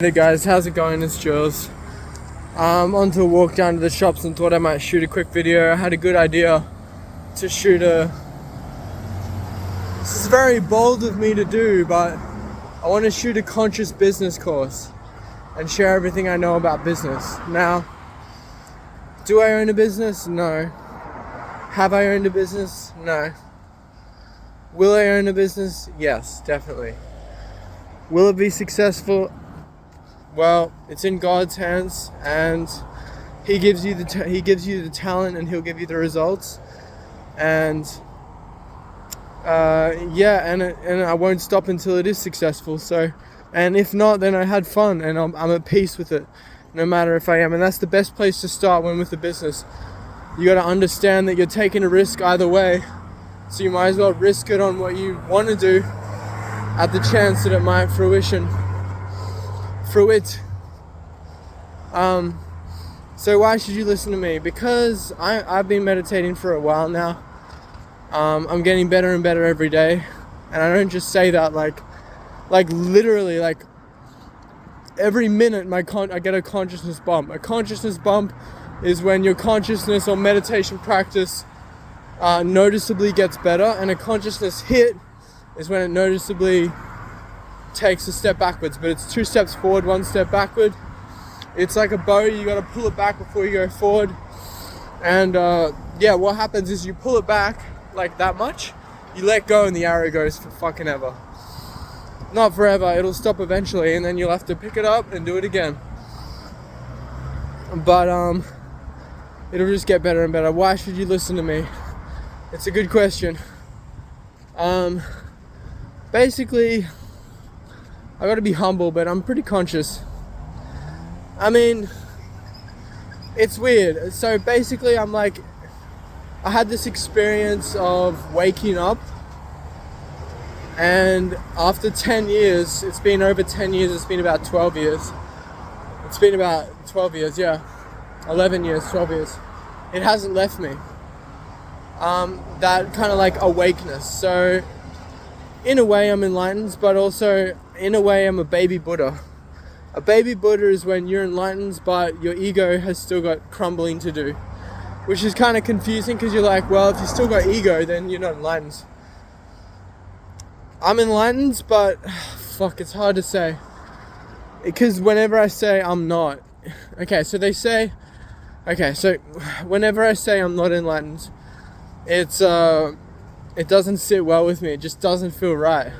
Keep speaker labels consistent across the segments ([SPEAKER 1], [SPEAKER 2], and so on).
[SPEAKER 1] Hey guys, how's it going? It's Jules. On to a walk down to the shops and thought I might shoot a quick video. I had a good idea to shoot this is very bold of me to do, but I want to shoot a conscious business course and share everything I know about business. Now, do I own a business? No. Have I owned a business? No. Will I own a business? Yes, definitely. Will it be successful? Well, it's in God's hands, and He gives you the talent, and He'll give you the results. And and I won't stop until it is successful. So, and if not, then I had fun, and I'm at peace with it, no matter if I am. And that's the best place to start when with the business. You got to understand that you're taking a risk either way, so you might as well risk it on what you want to do, at the chance that it might fruit. So why should you listen to me? Because I've been meditating for a while now. I'm getting better and better every day, and I don't just say that like literally, like every minute I get a consciousness bump. A consciousness bump is when your consciousness or meditation practice noticeably gets better, and a consciousness hit is when it noticeably takes a step backwards, but it's 2 steps forward, 1 step backward. It's like a bow, you gotta pull it back before you go forward. And what happens is you pull it back like that much, you let go, and the arrow goes for fucking ever. Not forever, it'll stop eventually, and then you'll have to pick it up and do it again. But it'll just get better and better. Why should you listen to me? It's a good question. Basically, I gotta be humble, but I'm pretty conscious. I mean, it's weird. So basically, I had this experience of waking up, and after 10 years, it's been over 10 years, it's been about 12 years. It's been about 12 years, yeah. 11 years, 12 years. It hasn't left me. That kind of like awakeness. So, in a way, I'm enlightened, but also, in a way, I'm a baby Buddha. A baby Buddha is when you're enlightened, but your ego has still got crumbling to do. Which is kind of confusing, because you're like, well, if you still got ego, then you're not enlightened. I'm enlightened, but fuck, it's hard to say. Because whenever I say I'm not, so whenever I say I'm not enlightened, it doesn't sit well with me. It just doesn't feel right.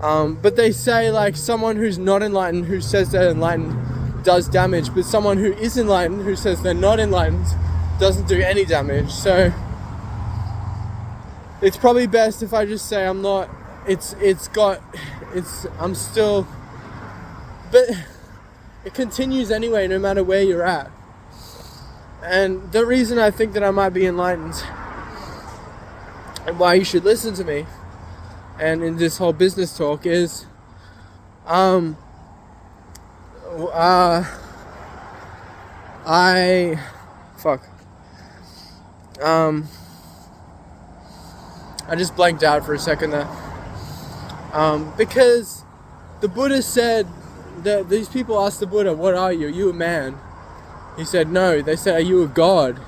[SPEAKER 1] But they say, like, someone who's not enlightened who says they're enlightened does damage, but someone who is enlightened who says they're not enlightened doesn't do any damage. So it's probably best if I just say I'm not. I'm still, but it continues anyway, no matter where you're at. And the reason I think that I might be enlightened, and why you should listen to me, and in this whole business talk, is I just blanked out for a second there. Because the Buddha said that these people asked the Buddha, what are you? Are you a man? He said, no. They said, are you a god?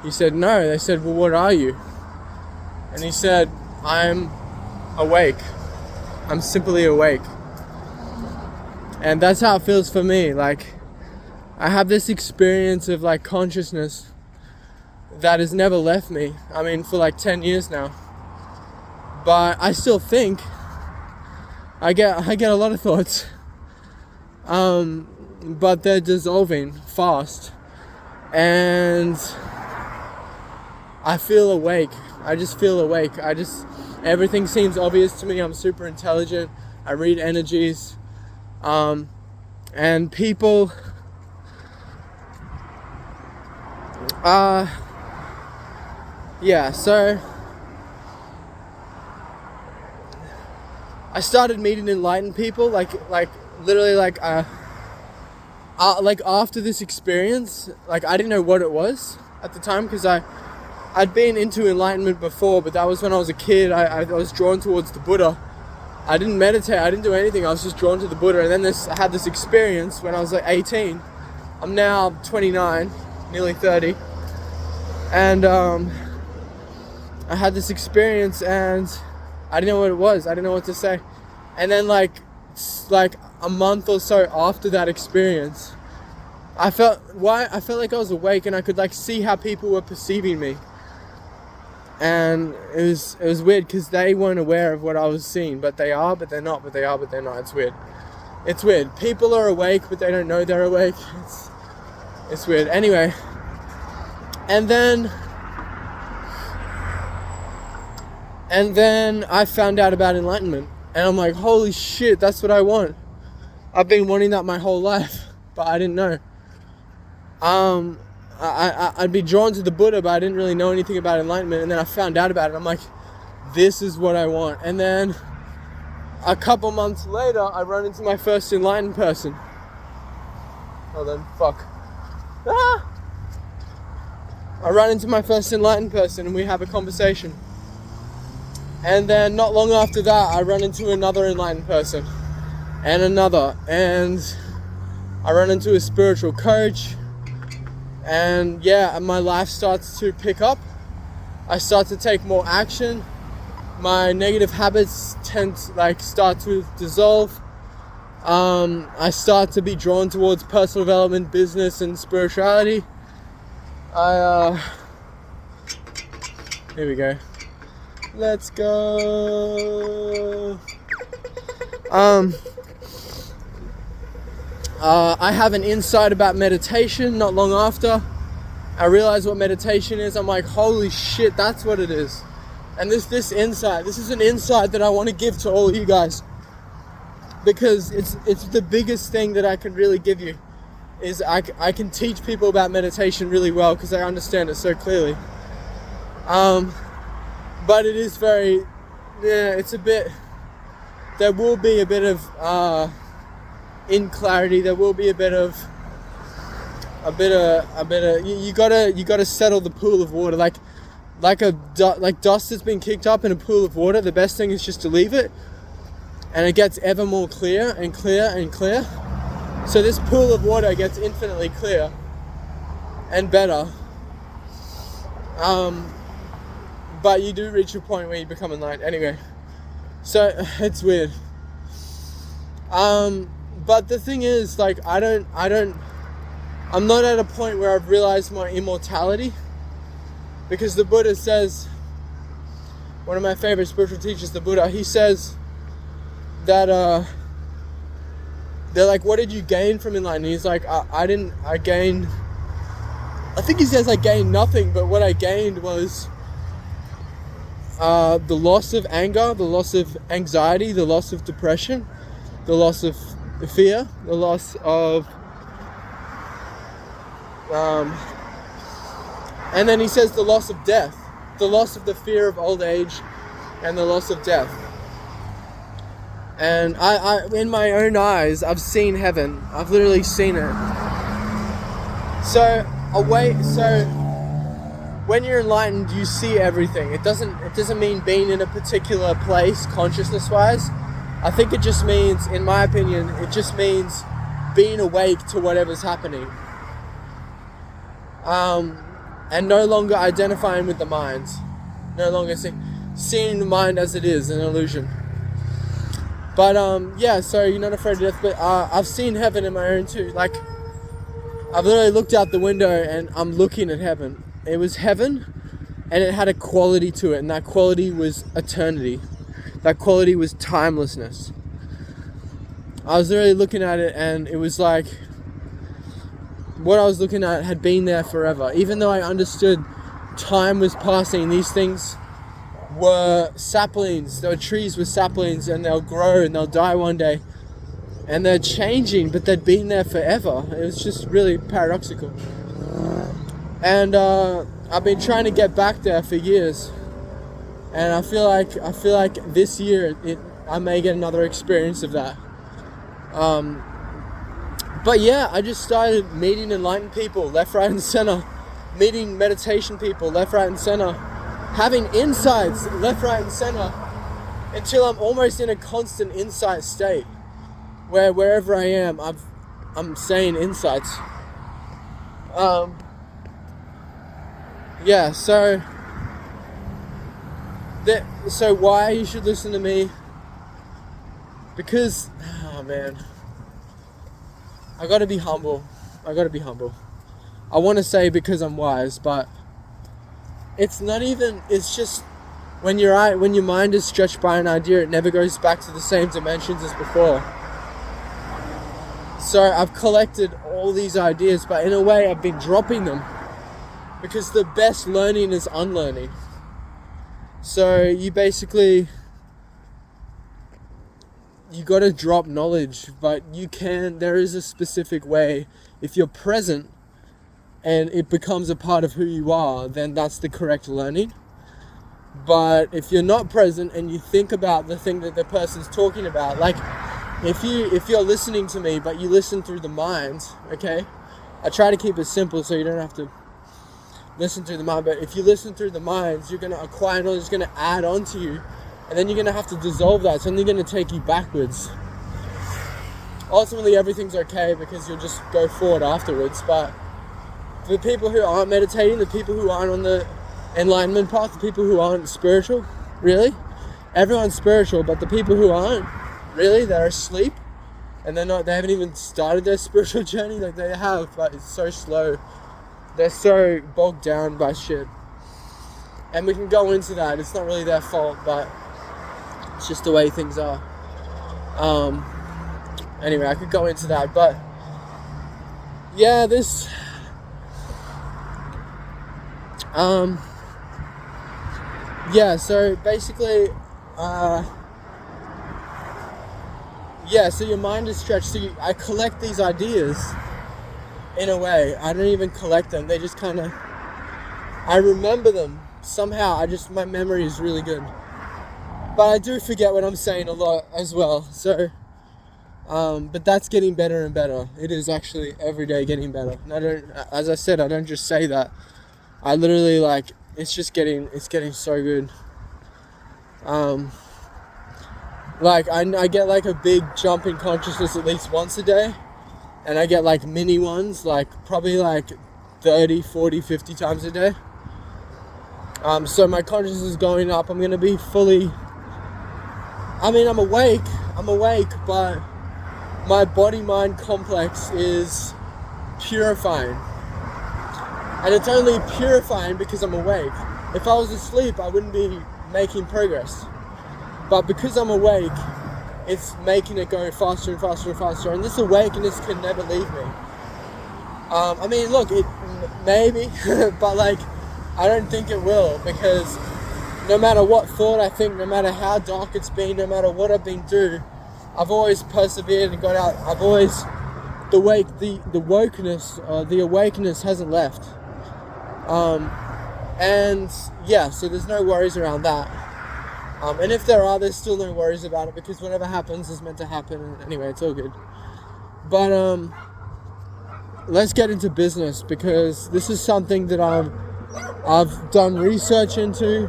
[SPEAKER 1] He said, no. They said, well, what are you? And he said, I'm awake. I'm simply awake. And that's how it feels for me. Like, I have this experience of like consciousness that has never left me. I mean, for like 10 years now. But I still think. I get a lot of thoughts. But they're dissolving fast. And I feel awake. I just feel awake. Everything seems obvious to me. I'm super intelligent. I read energies. And people, so I started meeting enlightened people, like literally, like after this experience, like I didn't know what it was at the time, because I'd been into enlightenment before, but that was when I was a kid. I was drawn towards the Buddha, I didn't meditate, I didn't do anything, I was just drawn to the Buddha. And then I had this experience when I was like 18. I'm now 29, nearly 30. And I had this experience and I didn't know what it was. I didn't know what to say. And then like a month or so after that experience, I felt like I was awake and I could like see how people were perceiving me. And it was weird because they weren't aware of what I was seeing, but they are, but they're not, but they are, but they're not. It's weird. It's weird. People are awake, but they don't know they're awake. It's weird. Anyway, and then I found out about enlightenment, and I'm like, holy shit, that's what I want. I've been wanting that my whole life, but I didn't know. I'd be drawn to the Buddha, but I didn't really know anything about enlightenment. And then I found out about it. I'm like, this is what I want. And then a couple months later, I run into my first enlightened person. Oh, then fuck. I run into my first enlightened person and we have a conversation. And then not long after that, I run into another enlightened person. And another. And I run into a spiritual coach. And yeah, my life starts to pick up. I start to take more action. My negative habits start to dissolve. I start to be drawn towards personal development, business, and spirituality. Here we go. Let's go. I have an insight about meditation not long after. I realized what meditation is. I'm like, holy shit, that's what it is. And this insight, this is an insight that I want to give to all you guys. Because it's the biggest thing that I can really give you. Is I can teach people about meditation really well because I understand it so clearly. But it is very, it's a bit, there will be a bit of, in clarity, there will be a bit of you gotta settle the pool of water, like dust has been kicked up in a pool of water. The best thing is just to leave it, and it gets ever more clear and clear and clear. So this pool of water gets infinitely clear and better. But you do reach a point where you become enlightened. Anyway, so it's weird. But the thing is, like, I'm not at a point where I've realized my immortality, because the Buddha says, one of my favorite spiritual teachers, the Buddha, he says that, they're like, what did you gain from enlightenment? He's like, I think he says I gained nothing, but what I gained was, the loss of anger, the loss of anxiety, the loss of depression, the loss of fear, the loss of and then he says the loss of death, the loss of the fear of old age, and the loss of death. And I in my own eyes, I've seen heaven. I've literally seen it. So when you're enlightened, you see everything. It doesn't mean being in a particular place consciousness-wise. I think it just means, in my opinion, it just means being awake to whatever's happening. And no longer identifying with the mind. No longer seeing the mind as it is, an illusion. But yeah, so you're not afraid of death, but I've seen heaven in my own too. Like, I've literally looked out the window and I'm looking at heaven. It was heaven, and it had a quality to it, and that quality was eternity. That quality was timelessness. I was literally looking at it, and it was like what I was looking at had been there forever. Even though I understood time was passing, these things were saplings. There were trees with saplings, and they'll grow and they'll die one day. And they're changing, but they'd been there forever. It was just really paradoxical. And I've been trying to get back there for years. And I feel like this year I may get another experience of that. But yeah, I just started meeting enlightened people left, right, and center. Meeting meditation people left, right, and center. Having insights left, right, and center. until I'm almost in a constant insight state, where wherever I am, I'm saying insights. Yeah, so why you should listen to me? Because, oh man, I gotta be humble. I want to say because I'm wise, but it's not even. It's just when your mind is stretched by an idea, it never goes back to the same dimensions as before. So I've collected all these ideas, but in a way I've been dropping them, because the best learning is unlearning. So you gotta drop knowledge, but there is a specific way. If you're present and it becomes a part of who you are, then that's the correct learning. But if you're not present and you think about the thing that the person's talking about, like if you're listening to me but you listen through the mind, okay? I try to keep it simple so you don't have to listen through the mind, but if you listen through the minds, you're going to acquire knowledge, it's going to add on to you, and then you're going to have to dissolve that. It's only going to take you backwards. Ultimately, everything's okay because you'll just go forward afterwards, but for the people who aren't meditating, the people who aren't on the enlightenment path, the people who aren't spiritual, really, everyone's spiritual, but the people who aren't, really, they're asleep, and they haven't even started their spiritual journey. Like they have, but it's so slow. They're so bogged down by shit. And we can go into that. It's not really their fault, but it's just the way things are. Anyway, I could go into that, but yeah, so basically, so your mind is stretched. So I collect these ideas in a way. I don't even collect them. They just I remember them somehow. My memory is really good. But I do forget what I'm saying a lot as well. So, but that's getting better and better. It is actually every day getting better. And as I said, I don't just say that. I literally it's getting so good. I get a big jump in consciousness at least once a day, and I get mini ones, probably 30, 40, 50 times a day. So my consciousness is going up. I'm going to be I'm awake, but my body-mind complex is purifying. And it's only purifying because I'm awake. If I was asleep, I wouldn't be making progress. But because I'm awake, it's making it go faster and faster and faster. And this awakeness can never leave me. Look, it maybe, but I don't think it will, because no matter what thought I think, no matter how dark it's been, no matter what I've been through, I've always persevered and got out. I've always, the awakeness hasn't left. So there's no worries around that. And if there are, there's still no worries about it, because whatever happens is meant to happen. And anyway, it's all good. But let's get into business, because this is something that I've done research into.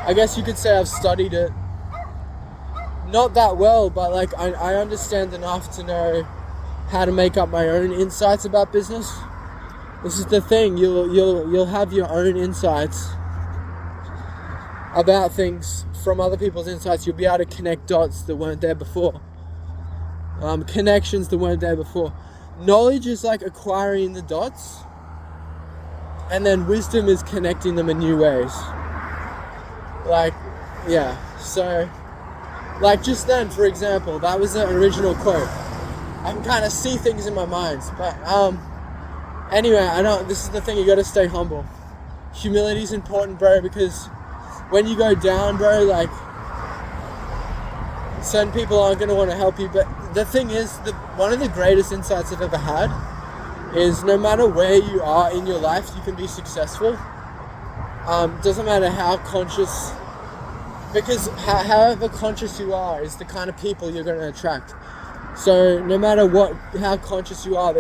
[SPEAKER 1] I guess you could say I've studied it. Not that well, but I understand enough to know how to make up my own insights about business. This is the thing, you'll have your own insights about things from other people's insights. You'll be able to connect dots that weren't there before. Connections that weren't there before. Knowledge is acquiring the dots, and then wisdom is connecting them in new ways. So just then, for example, that was the original quote. I can kind of see things in my mind, but anyway, this is the thing, you gotta stay humble. Humility is important, bro, because when you go down, bro, certain people aren't going to want to help you. But the thing is, one of the greatest insights I've ever had is no matter where you are in your life, you can be successful. Doesn't matter how conscious, because however conscious you are is the kind of people you're going to attract. So no matter how conscious you are,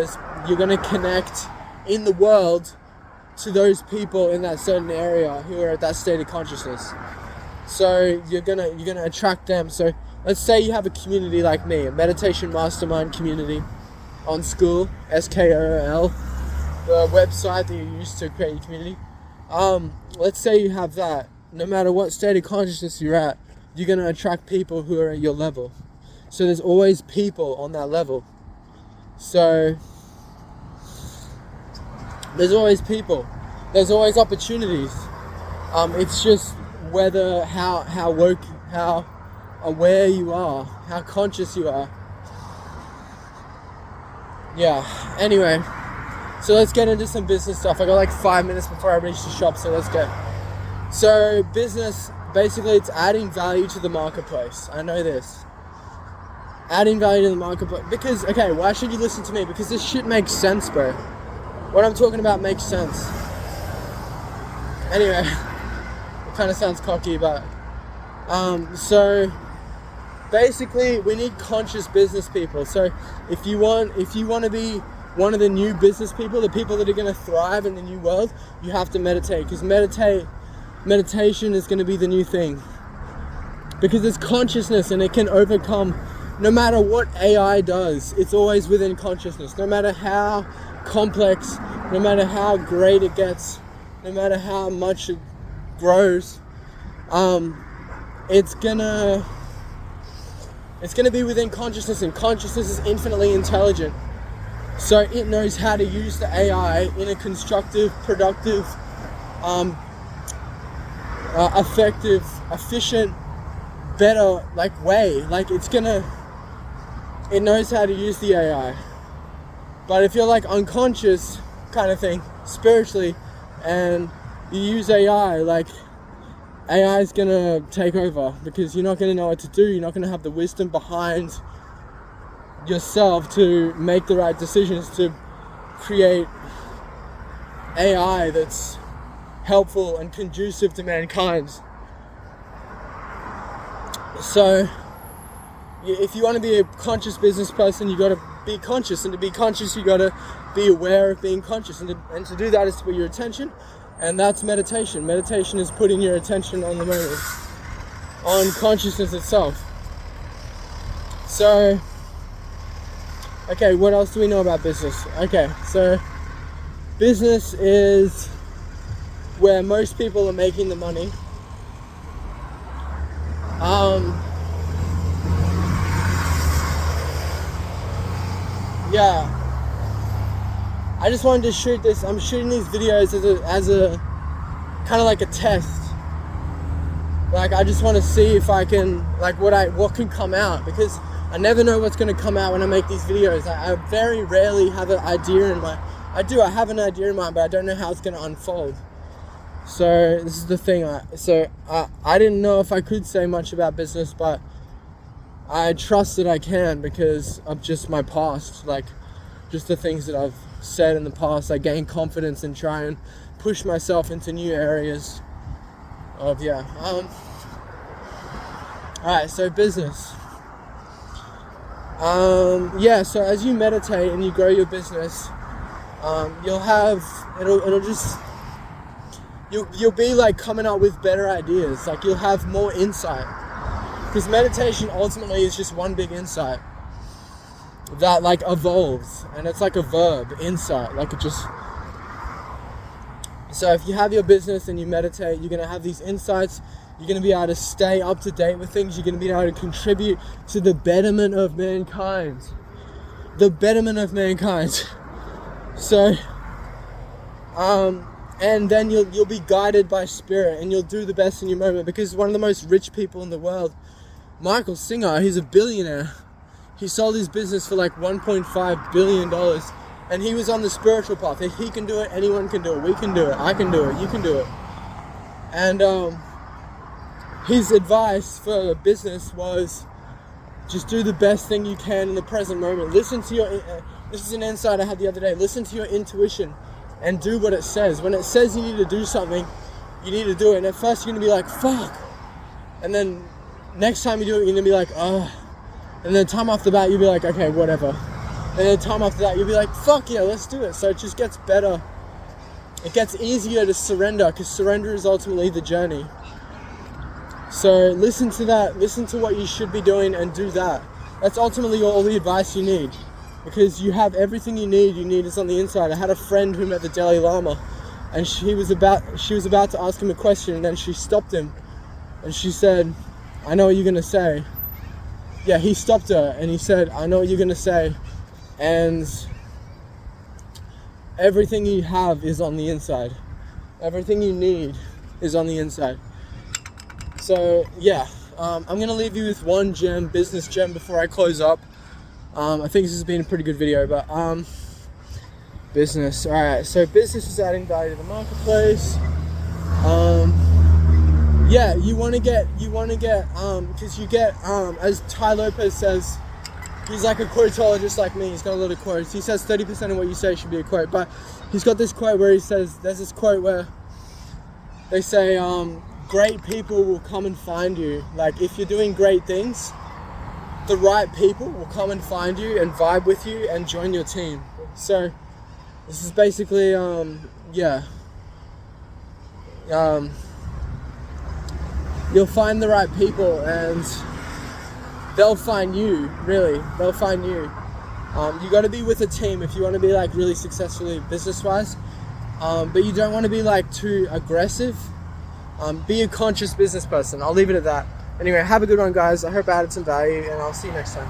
[SPEAKER 1] you're going to connect in the world to those people in that certain area who are at that state of consciousness. So you're gonna attract them. So let's say you have a community like me, a meditation mastermind community on Skool, SKOL, the website that you use to create your community. Let's say you have that. No matter what state of consciousness you're at, you're gonna attract people who are at your level. So there's always people on that level. So there's always people. There's always opportunities. It's just whether how woke, how aware you are, how conscious you are. Yeah. Anyway, so let's get into some business stuff. I got like 5 minutes before I reach the shop, so let's go. So business, basically, it's adding value to the marketplace. I know this. Adding value to the marketplace. Because, okay, why should you listen to me? Because this shit makes sense, bro. What I'm talking about makes sense. Anyway, it kind of sounds cocky, but so basically we need conscious business people. So if you want to be one of the new business people, the people that are going to thrive in the new world, you have to meditate, because meditation is going to be the new thing, because it's consciousness and it can overcome no matter what AI does. It's always within consciousness, no matter how complex, no matter how great it gets, no matter how much it grows, it's gonna be within consciousness, and consciousness is infinitely intelligent. So it knows how to use the AI in a constructive, productive, effective, efficient, better way. It knows how to use the AI. But if you're unconscious kind of thing, spiritually, and you use AI, AI is gonna take over, because you're not gonna know what to do. You're not gonna have the wisdom behind yourself to make the right decisions to create AI that's helpful and conducive to mankind. So if you want to be a conscious business person, you got to be conscious, and to be conscious you got to be aware of being conscious, and to do that is to put your attention, and that's meditation. Meditation is putting your attention on the moment, on consciousness itself. So okay, what else do we know about business? Okay, so business is where most people are making the money. Yeah, I just wanted to shoot this. I'm shooting these videos as a kind of like a test. I just want to see if I can, what can come out, because I never know what's going to come out when I make these videos. I very rarely have an idea in mind. I have an idea in mind, but I don't know how it's going to unfold. So this is the thing. I didn't know if I could say much about business, but I trust that I can, because of just my past, just the things that I've said in the past. I gain confidence and try and push myself into new areas of, alright, so business. So as you meditate and you grow your business, you'll be coming up with better ideas. You'll have more insight, because meditation ultimately is just one big insight that evolves, and it's like a verb, insight. So if you have your business and you meditate, you're going to have these insights. You're going to be able to stay up to date with things. You're going to be able to contribute to the betterment of mankind. The betterment of mankind. So, and then you'll be guided by spirit, and you'll do the best in your moment, because one of the most rich people in the world, Michael Singer, he's a billionaire. He sold his business for $1.5 billion, and he was on the spiritual path. If he can do it, anyone can do it. We can do it. I can do it. You can do it. And his advice for business was just do the best thing you can in the present moment. Listen to your, this is an insight I had the other day, listen to your intuition and do what it says. When it says you need to do something, you need to do it. And at first you're going to be like, fuck. And then next time you do it, you're going to be like, oh. And then time after that, you'll be like, okay, whatever. And then time after that, you'll be like, fuck yeah, let's do it. So it just gets better. It gets easier to surrender, because surrender is ultimately the journey. So listen to that, listen to what you should be doing and do that. That's ultimately all the advice you need, because you have everything you need is on the inside. I had a friend who met the Dalai Lama, and she was about to ask him a question, and then she stopped him and she said, I know what you're gonna say. Yeah, he stopped her and he said, I know what you're gonna say, and everything you have is on the inside. Everything you need is on the inside. So yeah, I'm gonna leave you with one gem, business gem, before I close up. I think this has been a pretty good video, but business. All right, so business is adding value to the marketplace. Yeah, you want to get, because you get, as Ty Lopez says, he's like a quotologist like me. He's got a lot of quotes. He says 30% of what you say should be a quote, but he's got this quote where he says, there's this quote where they say, great people will come and find you. Like, if you're doing great things, the right people will come and find you and vibe with you and join your team. So this is basically, you'll find the right people and they'll find you, really. They'll find you. You got to be with a team if you want to be like really successfully business-wise, but you don't want to be like too aggressive. Be a conscious business person. I'll leave it at that. Anyway, have a good one, guys. I hope I added some value, and I'll see you next time.